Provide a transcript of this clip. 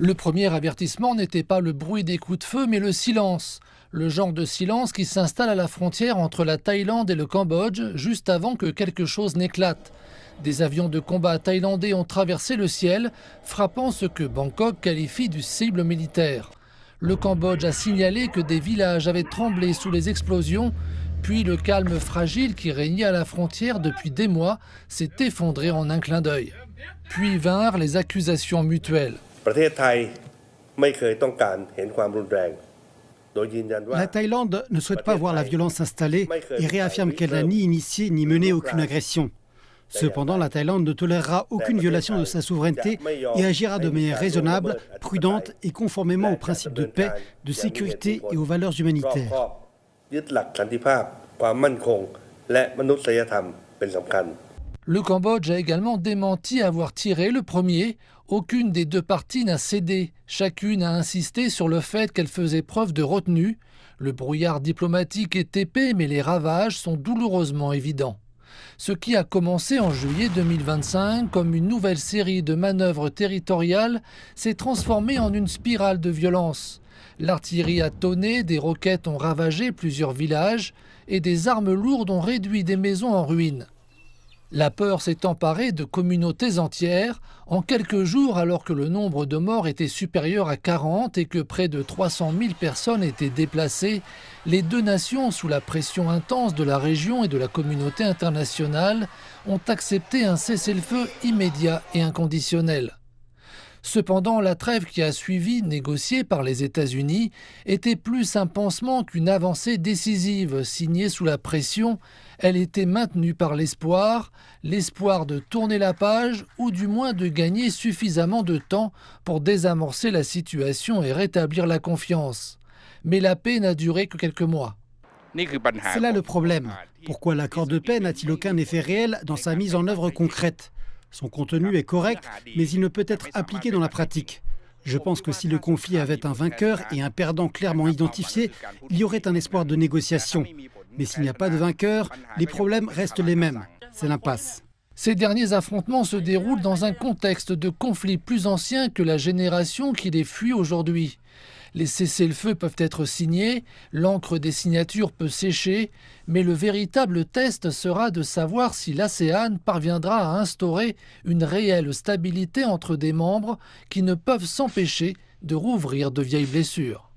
Le premier avertissement n'était pas le bruit des coups de feu, mais le silence. Le genre de silence qui s'installe à la frontière entre la Thaïlande et le Cambodge, juste avant que quelque chose n'éclate. Des avions de combat thaïlandais ont traversé le ciel, frappant ce que Bangkok qualifie de cible militaire. Le Cambodge a signalé que des villages avaient tremblé sous les explosions, puis le calme fragile qui régnait à la frontière depuis des mois s'est effondré en un clin d'œil. Puis vinrent les accusations mutuelles. La Thaïlande ne souhaite pas voir la violence s'installer et réaffirme qu'elle n'a ni initié ni mené aucune agression. Cependant, la Thaïlande ne tolérera aucune violation de sa souveraineté et agira de manière raisonnable, prudente et conformément aux principes de paix, de sécurité et aux valeurs humanitaires. Le Cambodge a également démenti avoir tiré le premier. Aucune des deux parties n'a cédé. Chacune a insisté sur le fait qu'elle faisait preuve de retenue. Le brouillard diplomatique est épais, mais les ravages sont douloureusement évidents. Ce qui a commencé en juillet 2025 comme une nouvelle série de manœuvres territoriales s'est transformé en une spirale de violence. L'artillerie a tonné, des roquettes ont ravagé plusieurs villages et des armes lourdes ont réduit des maisons en ruine. La peur s'est emparée de communautés entières. En quelques jours, alors que le nombre de morts était supérieur à 40 et que près de 300 000 personnes étaient déplacées, les deux nations, sous la pression intense de la région et de la communauté internationale, ont accepté un cessez-le-feu immédiat et inconditionnel. Cependant, la trêve qui a suivi, négociée par les États-Unis, était plus un pansement qu'une avancée décisive, signée sous la pression. Elle était maintenue par l'espoir de tourner la page ou du moins de gagner suffisamment de temps pour désamorcer la situation et rétablir la confiance. Mais la paix n'a duré que quelques mois. C'est là le problème. Pourquoi l'accord de paix n'a-t-il aucun effet réel dans sa mise en œuvre concrète ? Son contenu est correct, mais il ne peut être appliqué dans la pratique. Je pense que si le conflit avait un vainqueur et un perdant clairement identifiés, il y aurait un espoir de négociation. Mais s'il n'y a pas de vainqueur, les problèmes restent les mêmes. C'est l'impasse. Ces derniers affrontements se déroulent dans un contexte de conflit plus ancien que la génération qui les fuit aujourd'hui. Les cessez-le-feu peuvent être signés, l'encre des signatures peut sécher, mais le véritable test sera de savoir si l'ASEAN parviendra à instaurer une réelle stabilité entre des membres qui ne peuvent s'empêcher de rouvrir de vieilles blessures.